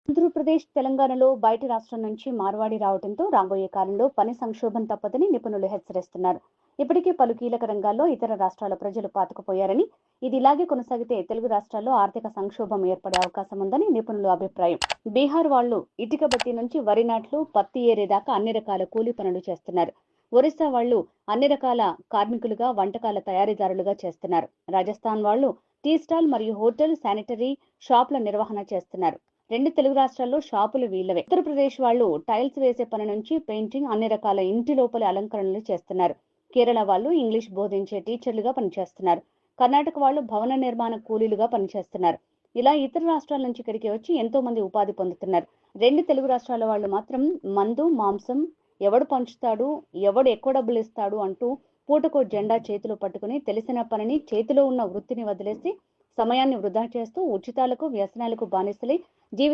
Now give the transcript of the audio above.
ఆంధ్రప్రదేశ్, తెలంగాణలో బయటి రాష్ట్రం నుంచి మార్వాడి రావడంతో రాబోయే కాలంలో పని సంక్షోభం తప్పదని నిపుణులు హెచ్చరిస్తున్నారు. ఇప్పటికే పలు కీలక రంగాల్లో ఇతర రాష్ట్రాల ప్రజలు పాతుకుపోయారని, ఇది ఇలాగే కొనసాగితే తెలుగు రాష్ట్రాల్లో ఆర్థిక సంక్షోభం ఏర్పడే అవకాశం ఉందని నిపుణుల అభిప్రాయం. బీహార్ వాళ్లు ఇటుక బట్టి నుంచి వరి నాట్లు, పత్తి ఏరేదాకా అన్ని రకాల కూలీ పనులు చేస్తున్నారు. ఒరిస్సా వాళ్లు అన్ని రకాల కార్మికులుగా, వంటకాల తయారీదారులుగా చేస్తున్నారు. రాజస్థాన్ వాళ్లు టీ స్టాల్ మరియు హోటల్, శానిటరీ షాపుల నిర్వహణ చేస్తున్నారు. రెండు తెలుగు రాష్ట్రాల్లో షాపులు వీళ్లవే. ఉత్తరప్రదేశ్ వాళ్లు టైల్స్ వేసే పని నుంచి పెయింటింగ్, అన్ని రకాల ఇంటి లోపలి అలంకరణలు చేస్తున్నారు. కేరళ వాళ్లు ఇంగ్లీష్ బోధించే టీచర్లుగా పనిచేస్తున్నారు. కర్ణాటక వాళ్లు భవన నిర్మాణ కూలీలుగా పనిచేస్తున్నారు. ఇలా ఇతర రాష్ట్రాల నుంచి ఇక్కడికి వచ్చి ఎంతో మంది ఉపాధి పొందుతున్నారు. రెండు తెలుగు రాష్ట్రాల వాళ్లు మాత్రం మందు, మాంసం ఎవడు పంచుతాడు, ఎవడు ఎక్కువ డబ్బులు ఇస్తాడు అంటూ పూటకో జెండా చేతిలో పట్టుకుని తెలిసిన పనిని, చేతిలో ఉన్న వృత్తిని వదిలేసి సమయాన్ని వృధా చేస్తూ ఉచితాలకు, వ్యసనాలకు బానిసలై జీవిత